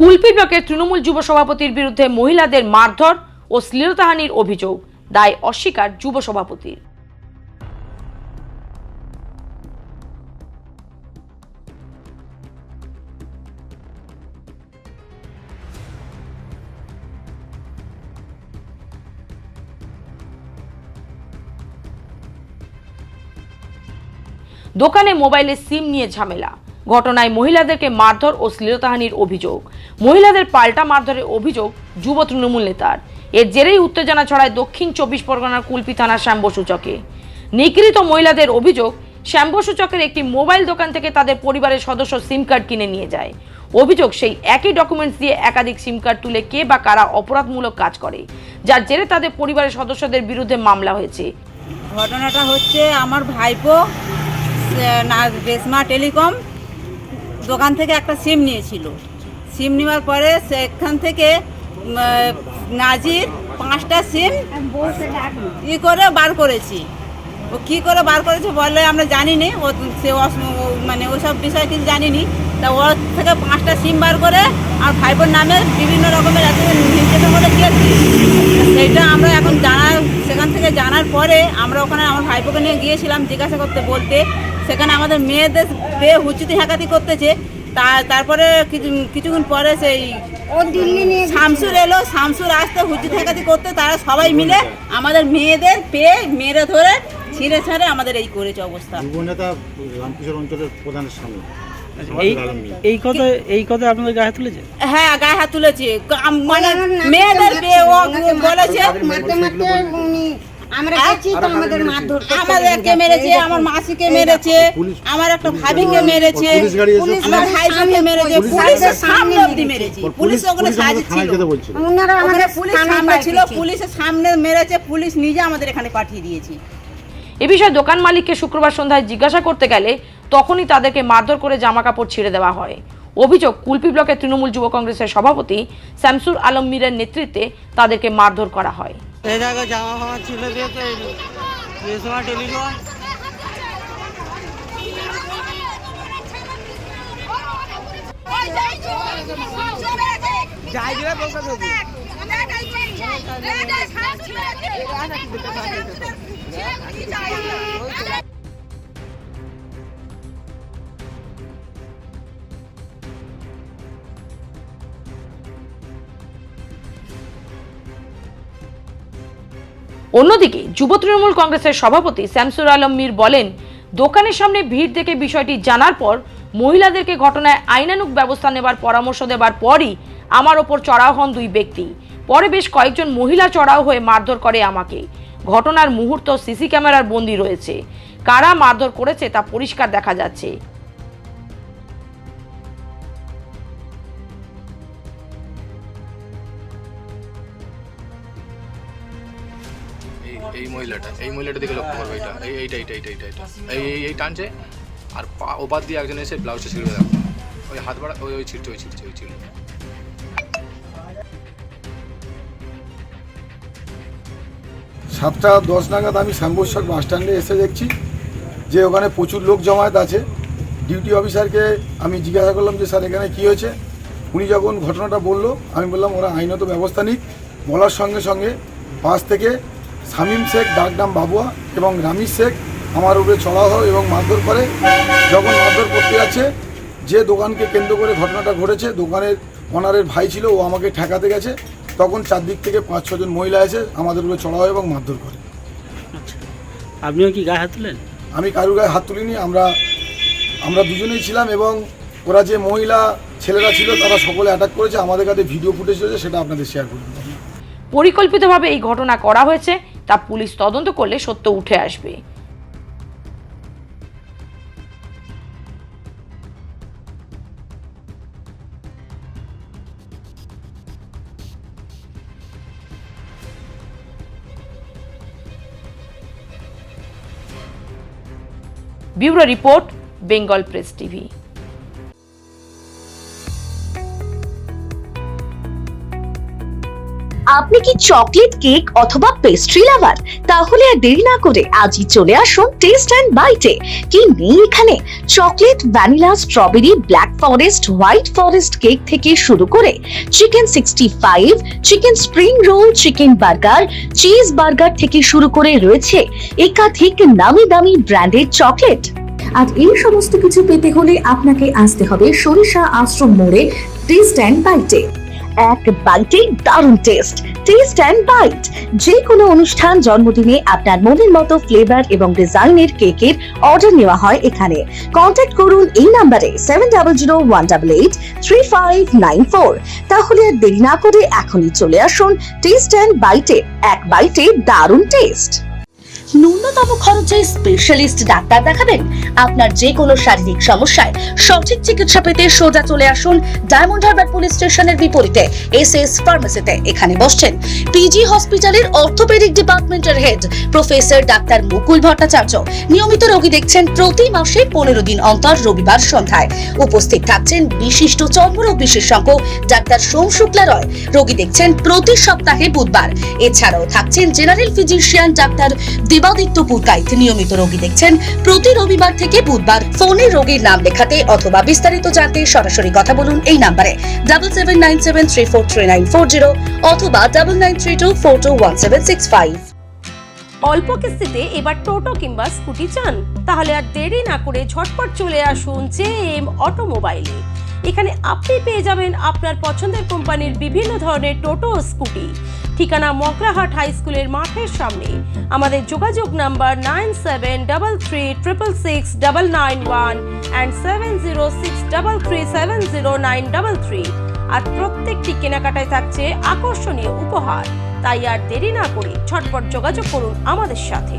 কুলপি ব্লকের তৃণমূল যুব সভাপতির বিরুদ্ধে মহিলাদের মারধর ও শ্লীলতাহানির অভিযোগ, দায় অস্বীকার যুব সভাপতির। দোকানে মোবাইলের সিম নিয়ে ঝামেলা, ঘটনায় মহিলাদেরকে মারধর ও শ্লীলতাহানির অভিযোগ। মহিলাদের পাল্টা মারধরের অভিযোগ যুব তৃণমূল নেতার। এর জেরেই উত্তেজনা ছড়ায় দক্ষিণ 24 পরগনার কুলপি থানার শ্যামবসু চকে। নিগৃহীত মহিলাদের অভিযোগ, শ্যামবসু চকের একটি মোবাইল দোকান থেকে তাদের পরিবারের সদস্য সিম কার্ড কিনে নিয়ে যায়। অভিযোগ, সেই একই ডকুমেন্টস দিয়ে একাধিক সিম কার্ড তুলে কে বা কারা অপরাধমূলক কাজ করে, যার জেরে তাদের পরিবারের সদস্যদের বিরুদ্ধে মামলা হয়েছে। ঘটনাটা হচ্ছে, আমার ভাইপো বেসমা টেলিকম দোকান থেকে একটা সিম নিয়েছিল। সিম নেওয়ার পরে সেখান থেকে নাজির 5টা সিম করে বার করেছি। ও কী করে বার করেছে বলে আমরা জানি নি, ও সে মানে ওসব বিষয়ে কিছু জানিনি। তা ওর থেকে 5টা সিম বার করে আর ভাইপোর নামে বিভিন্ন রকমের হিসেবে করে দিয়েছি। সেইটা আমরা এখন সেখান থেকে জানার পরে আমরা ওখানে আমার ভাইপোকে নিয়ে গিয়েছিলাম জিজ্ঞাসা করতে বলতে। সেখানে আমাদের মেয়েদের পেয়ে হুচুতি হাঁকাতি করতেছে। তারপরে কিছুক্ষণ পরে সেই শামসুর এলো। শামসুর আসতে হুচুতি হাঁকাতি করতে তারা সবাই মিলে আমাদের মেয়েদের পেয়ে মেরে ধরে ছিঁড়ে ছাড়ে আমাদের এই করেছে অবস্থা। অঞ্চলের প্রধানের সামনে এই কথা আপনাদের গায়ে তুলেছে? হ্যাঁ, গায়ে হাত তুলেছে। মানে মেয়েদের পেয়ে ও বলেছে আমাদেরকে মেরেছে, আমার মাসিকে মেরেছে, আমার একটা ভাবিকে মেরেছে, আমার ভাইকে মেরেছে, পুলিশের সামনে অবধি মেরেছে। পুলিশ ওখানে ছিল, পুলিশের সামনে মেরেছে। পুলিশ নিজে আমাদের এখানে পাঠিয়ে দিয়েছে। এ বিষয়ে দোকান মালিককে শুক্রবার সন্ধ্যায় জিজ্ঞাসা করতে গেলে তখনই তাদেরকে মারধর করে জামা কাপড় ছিঁড়ে দেওয়া হয়। অভিযোগ, কুলপি ব্লকের তৃণমূল যুব কংগ্রেসের সভাপতি শামসুর আলম মীরের নেতৃত্বে তাদেরকে মারধর করা হয়। জামা ফামা ছিঁড়ে দিয়ে তো টেলিফোন যাই দিলে বলতে হবে। অন্যদিকে যুব তৃণমূল কংগ্রেসের সভাপতি শামসুর আলম মীর বলেন, দোকানের সামনে ভিড় দেখে বিষয়টি জানার পর মহিলাদেরকে ঘটনায় আইনানুগ ব্যবস্থা নেবার পরামর্শ দেবার পরই আমার ওপর চড়াও হন দুই ব্যক্তি। পরে বেশ কয়েকজন মহিলা চড়াও হয়ে মারধর করে আমাকে। ঘটনার মুহূর্ত সিসি ক্যামেরার বন্দী রয়েছে। কারা মারধর করেছে তা পরিষ্কার দেখা যাচ্ছে। এই মহিলাটা দিকে লক্ষ্য করবো। এই টানছে আর ওপার দিয়ে একজন এসে ব্লাউজটা ছিঁড়ে দেখো, ওই হাত বাড়া ওই ছিঁড়ছে। 7:10 নাগাদ আমি শ্যামবসু বাস স্ট্যান্ডে এসে দেখছি যে ওখানে প্রচুর লোক জমায়েত আছে। ডিউটি অফিসারকে আমি জিজ্ঞাসা করলাম যে স্যার এখানে কী হয়েছে। উনি যখন ঘটনাটা বললো, আমি বললাম ওরা আইনত ব্যবস্থা নিক। বলার সঙ্গে সঙ্গে পাশ থেকে শামীম শেখ, ডাকনাম বাবুয়া, এবং রামিজ শেখ আমার উপরে চড়াও হয় এবং মারধর করে। যখন মারধর করতে যাচ্ছে, যে দোকানকে কেন্দ্র করে ঘটনাটা ঘটেছে, দোকানের ওনারের ভাই ছিল, ও আমাকে ঠেকাতে গেছে। তখন চারদিক থেকে 5-6 জন মহিলা এসে আমাদের উপরে চড়াও হয় এবং মারধর করে। আপনিও কি গায়ে হাত তুলেন? আমি কারুর গায়ে হাত তুলিনি। আমরা দুজনেই ছিলাম এবং ওরা যে মহিলা ছেলেরা ছিল তারা সকলে অ্যাটাক করেছে। আমাদের কাছে ভিডিও ফুটেজ রয়েছে, সেটা আপনাদের শেয়ার করব। পরিকল্পিতভাবে এই ঘটনা করা হয়েছে, তা পুলিশ তদন্ত করলে সত্য উঠে আসবে। Bureau report, Bengal press TV. আপনি কি চকলেট কেক অথবা পেস্ট্রি লাভার? তাহলে আর দেরি না করে আজই চলে আসুন টেস্ট অ্যান্ড বাইটে। কি নেই এখানে? Chocolate, vanilla, strawberry, black forest, white forest cake থেকে শুরু করে chicken 65, chicken spring roll, chicken burger, cheese burger থেকে শুরু করে রয়েছে একাধিক নামি দামি ব্র্যান্ডের চকলেট। আর এই সমস্ত কিছু পেতে হলে আপনাকে আসতে হবে সরিষা আশ্রম মোড়ে টেস্ট অ্যান্ড বাইটে। এক বাইটে দারুণ টেস্ট। টেস্ট অ্যান্ড বাইট, যে কোনো অনুষ্ঠান, জন্মদিনে আপনার মনের মতো ফ্লেভার এবং ডিজাইনের কেকের অর্ডার নেওয়া হয় এখানে। কন্ট্যাক্ট করুন এই নাম্বারে 7001883594। তাহলে আর দেরি না করে এখনই চলে আসুন টেস্ট অ্যান্ড বাইটে। এক বাইটে দারুণ টেস্ট। ন্যূনতম খরচে স্পেশালিস্ট ডাক্তার দেখাবেন? আপনার যে কোনো শারীরিক সমস্যায় সঠিক চিকিৎসা পেতে সোজা চলে আসুন ডায়মন্ড হারবার পুলিশ স্টেশনের বিপরীতে এসএস ফার্মেসিতে। এখানে বসছেন পিজি হসপিটালের অর্থোপেডিক ডিপার্টমেন্টের হেড প্রফেসর ডাক্তার মুকুল ভট্টাচার্য। নিয়মিত রোগী দেখছেন প্রতি মাসে 15 দিন অন্তর রবিবার সন্ধ্যায়। উপস্থিত থাকছেন বিশিষ্ট চর্মরোগ বিশেষজ্ঞ ডাক্তার সোম শুক্লা রয়। রোগী দেখছেন প্রতি সপ্তাহে বুধবার। এছাড়াও থাকছেন general physician doctor Debaditya Purkait. নিয়মিত রোগী দেখছেন প্রতি রবিবার থেকে বুধবার। ফোনে রোগীর নাম লেখাতে অথবা বিস্তারিত জানতে সরাসরি কথা বলুন এই নাম্বারে 7797343940 অথবা 9932421765। অল্প কিস্তিতে এবার টোটো কিংবা স্কুটি চান? তাহলে আর দেরি না করে ঝটপট চলে আসুন জেএম অটোমোবাইলে। এখানে আপনি পেয়ে যাবেন আপনার পছন্দের কোম্পানির বিভিন্ন ধরনের টোটো ও স্কুটি। ঠিকানা মগরাহাট হাই স্কুলের মাঠের সামনে। আমাদের যোগাযোগ নাম্বার 9733666991 and 7063370933। আর প্রত্যেকটি কেনাকাটায় থাকছে আকর্ষণীয় উপহার। তাই আর দেরি না করে ঝটপট যোগাযোগ করুন আমাদের সাথে।